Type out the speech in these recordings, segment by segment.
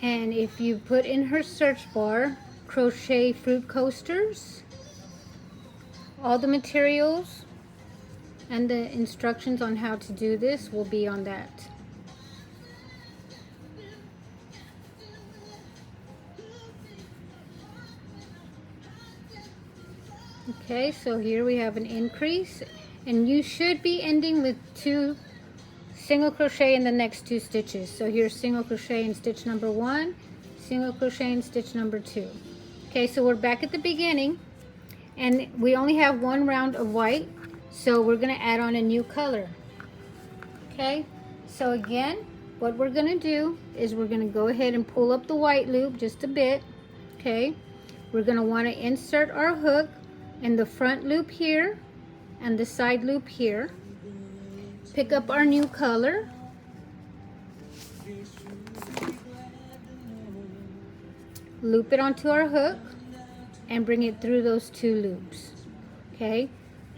And if you put in her search bar, crochet fruit coasters, all the materials and the instructions on how to do this will be on that. Okay, so here we have an increase, and you should be ending with 2 single crochet in the next 2 stitches. So here's single crochet in stitch number 1, single crochet in stitch number 2. Okay, so we're back at the beginning, and we only have 1 round of white, so we're going to add on a new color. Okay, so again, what we're going to do is we're going to go ahead and pull up the white loop just a bit. Okay, we're going to want to insert our hook in the front loop here and the side loop here. Pick up our new color, loop it onto our hook, and bring it through those 2 loops. Okay,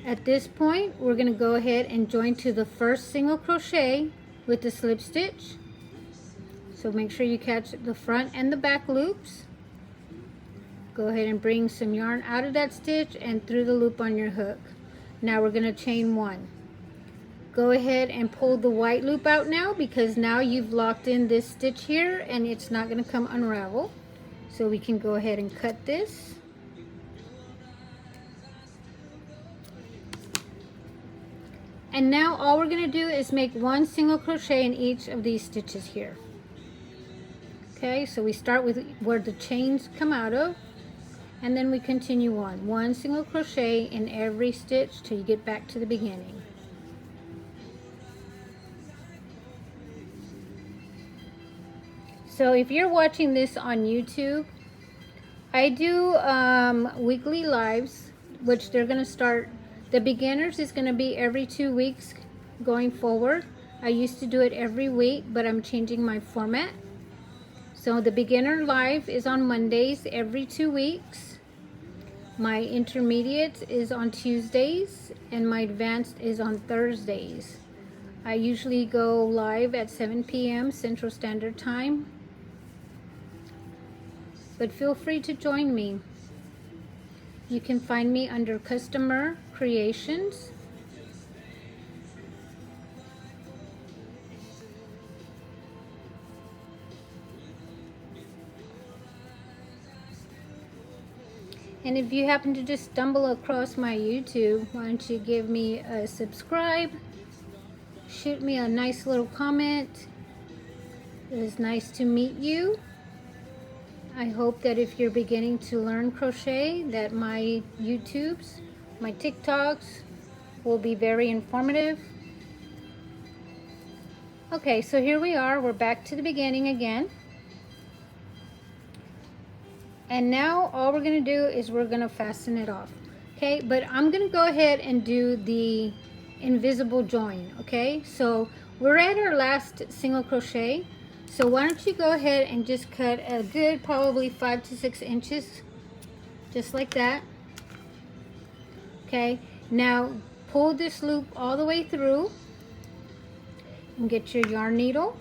at this point we're going to go ahead and join to the first single crochet with the slip stitch. So make sure you catch the front and the back loops. Go ahead and bring some yarn out of that stitch and through the loop on your hook. Now we're going to chain 1. Go ahead and pull the white loop out now, because now you've locked in this stitch here and it's not going to come unravel. So we can go ahead and cut this. And now all we're going to do is make 1 single crochet in each of these stitches here. Okay, so we start with where the chains come out of, and then we continue on 1 single crochet in every stitch till you get back to the beginning. So if you're watching this on YouTube, I do weekly lives, which they're going to start. The beginners is going to be every 2 weeks going forward. I used to do it every week, but I'm changing my format. So the beginner live is on Mondays every 2 weeks. My intermediate is on Tuesdays, and my advanced is on Thursdays. I usually go live at 7 p.m. Central Standard Time. But feel free to join me. You can find me under Customer Creations. And if you happen to just stumble across my YouTube, why don't you give me a subscribe, shoot me a nice little comment. It is nice to meet you. I hope that if you're beginning to learn crochet, that my YouTubes, my TikToks will be very informative. Okay, so here we are. We're back to the beginning again. And now all we're going to do is we're going to fasten it off. Okay, but I'm going to go ahead and do the invisible join. Okay, so we're at our last single crochet. So why don't you go ahead and just cut a good probably 5 to 6 inches, just like that. Okay, now pull this loop all the way through and get your yarn needle.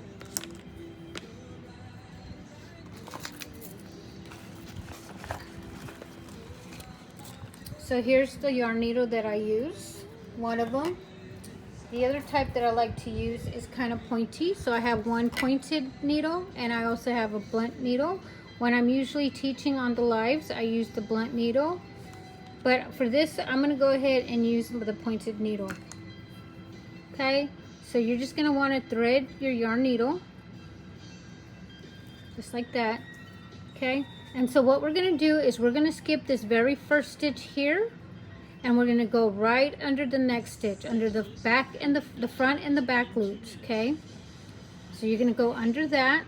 So here's the yarn needle that I use, one of them. The other type that I like to use is kind of pointy, so I have one pointed needle and I also have a blunt needle. When I'm usually teaching on the lives, I use the blunt needle, but for this I'm going to go ahead and use the pointed needle. Okay, so you're just going to want to thread your yarn needle just like that. Okay, and so what we're going to do is we're going to skip this very first stitch here, and we're going to go right under the next stitch, under the back and the front and the back loops. Okay, so you're going to go under that,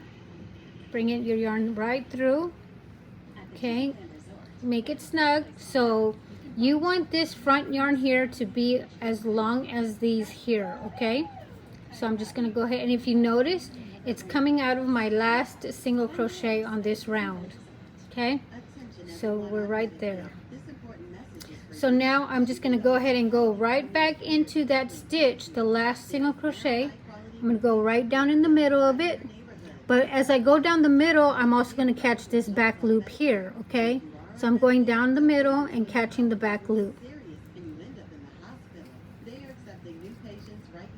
bring in your yarn right through. Okay, make it snug. So you want this front yarn here to be as long as these here. Okay, so I'm just going to go ahead, and if you notice, it's coming out of my last single crochet on this round. Okay, so we're right there. So now I'm just going to go ahead and go right back into that stitch, the last single crochet, I'm going to go right down in the middle of it. But as I go down the middle, I'm also going to catch this back loop here, okay? So I'm going down the middle and catching the back loop.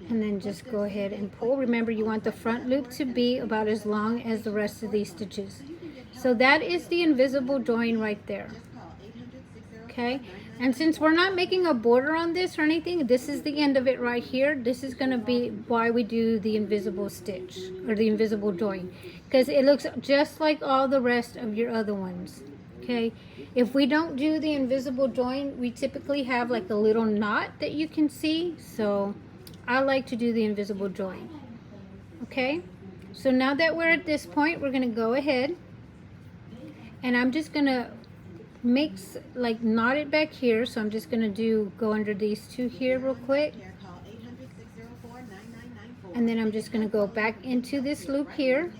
And then just go ahead and pull. Remember, you want the front loop to be about as long as the rest of these stitches. So that is the invisible join right there. Okay, and since we're not making a border on this or anything, this is the end of it right here. This is going to be why we do the invisible stitch or the invisible join, because it looks just like all the rest of your other ones. Okay, if we don't do the invisible join, we typically have like a little knot that you can see. So I like to do the invisible join. Okay, so now that we're at this point, we're going to go ahead and I'm just going to knot it back here. So I'm just going to go under these two here real quick, and then I'm just going to go back into this loop here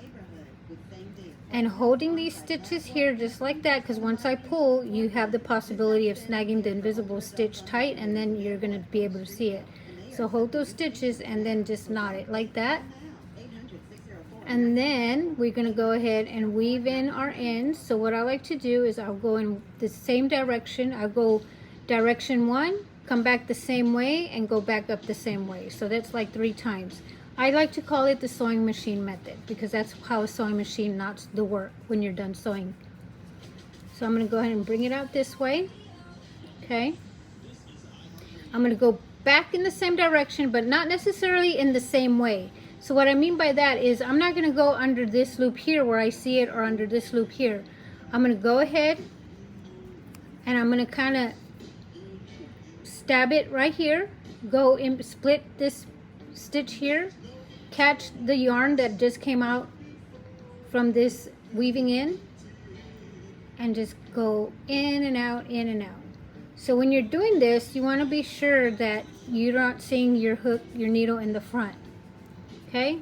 and holding these stitches here just like that, because once I pull, you have the possibility of snagging the invisible stitch tight, and then you're going to be able to see it. So hold those stitches and then just knot it like that. And then we're going to go ahead and weave in our ends. So what I like to do is I'll go in the same direction. I'll go direction 1, come back the same way, and go back up the same way. So that's like 3 times. I like to call it the sewing machine method, because that's how a sewing machine knots the work when you're done sewing. So I'm going to go ahead and bring it out this way. Okay. I'm going to go back in the same direction, but not necessarily in the same way. So what I mean by that is I'm not going to go under this loop here where I see it, or under this loop here. I'm going to go ahead and I'm going to kind of stab it right here, go and split this stitch here, catch the yarn that just came out from this weaving in, and just go in and out, in and out. So when you're doing this, you want to be sure that you're not seeing your hook, your needle in the front. Okay,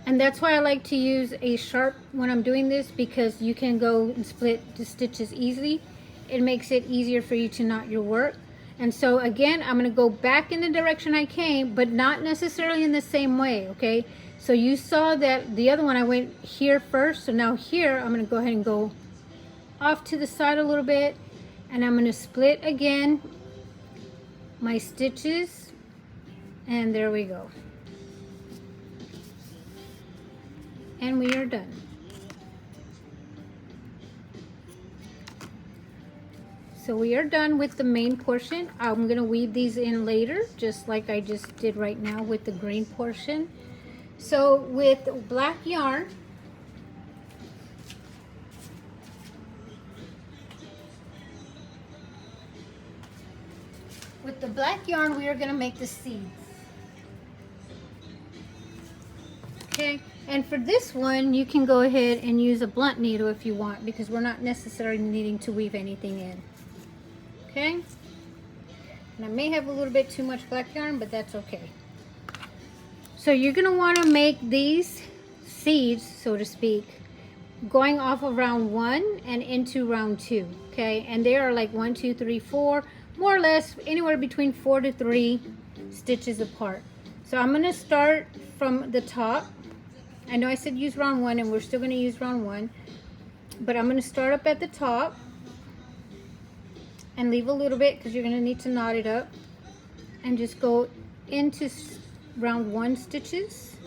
and that's why I like to use a sharp when I'm doing this, because you can go and split the stitches easily. It makes it easier for you to knot your work. And so again, I'm going to go back in the direction I came, but not necessarily in the same way. Okay, so you saw that the other one I went here first, so now here I'm going to go ahead and go off to the side a little bit, and I'm going to split again my stitches, and there we go. And we are done. So we are done with the main portion. I'm going to weave these in later, just like I just did right now with the green portion. So with black yarn, we are going to make the seeds. Okay. And for this one, you can go ahead and use a blunt needle if you want, because we're not necessarily needing to weave anything in. Okay? And I may have a little bit too much black yarn, but that's okay. So you're going to want to make these seeds, so to speak, going off of round 1 and into round 2. Okay? And they are like 1, 2, 3, 4, more or less anywhere between 4 to 3 stitches apart. So I'm going to start from the top. I know I said use round 1, and we're still going to use round 1, but I'm going to start up at the top and leave a little bit, because you're going to need to knot it up, and just go into round 1 stitches.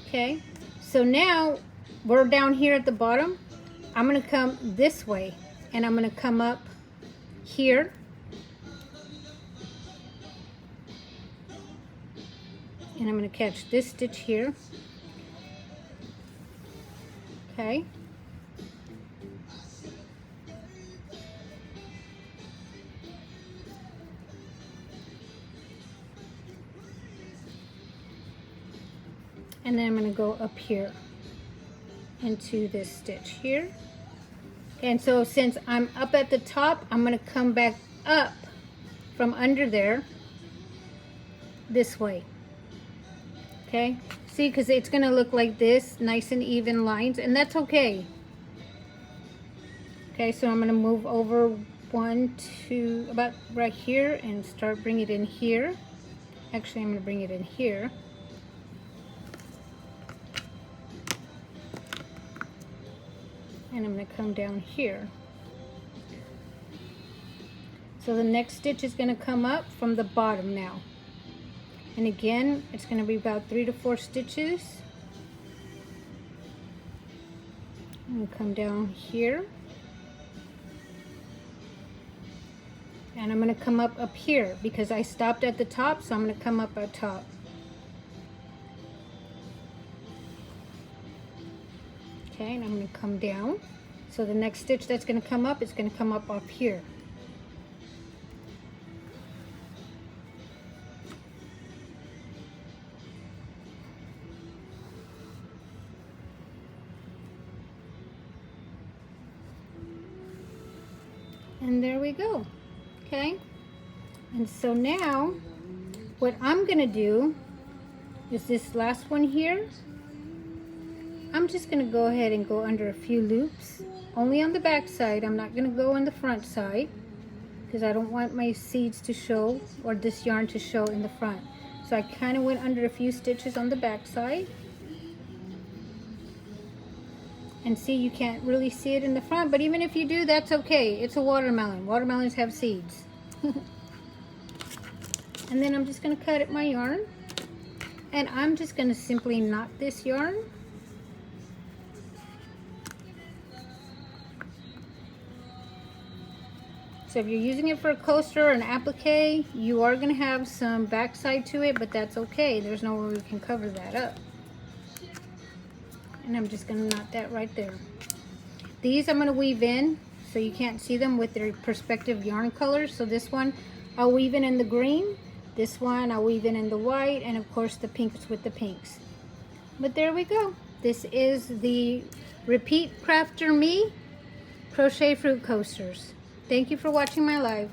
Okay, so now we're down here at the bottom. I'm going to come this way, and I'm going to come up here. And I'm going to catch this stitch here. Okay. And then I'm going to go up here into this stitch here. And so since I'm up at the top, I'm going to come back up from under there this way. Okay, see, because it's going to look like this, nice and even lines, and that's okay. Okay, so I'm going to move over one, two, about right here, and start bringing it in here. Actually, I'm going to bring it in here. And I'm going to come down here. So the next stitch is going to come up from the bottom now. And again, it's going to be about 3 to 4 stitches. I'm going to come down here. And I'm going to come up here because I stopped at the top, so I'm going to come up at top. Okay, and I'm going to come down. So the next stitch that's going to come up is going to come up here. And there we go. Okay, and so now what I'm going to do is this last one here. I'm just going to go ahead and go under a few loops, only on the back side. I'm not going to go on the front side because I don't want my seeds to show, or this yarn to show in the front. So I kind of went under a few stitches on the back side. And see, you can't really see it in the front, but even if you do, that's okay. It's a watermelon. Watermelons have seeds. And then I'm just going to cut at my yarn, and I'm just going to simply knot this yarn. So if you're using it for a coaster or an applique, you are going to have some backside to it, but that's okay. There's no way we can cover that up. And I'm just going to knot that right there. These I'm going to weave in so you can't see them with their respective yarn colors. So this one I'll weave in the green, this one I'll weave in the white, and of course the pinks with the pinks. But there we go. This is the Repeat Crafter Me crochet fruit coasters. Thank you for watching my live.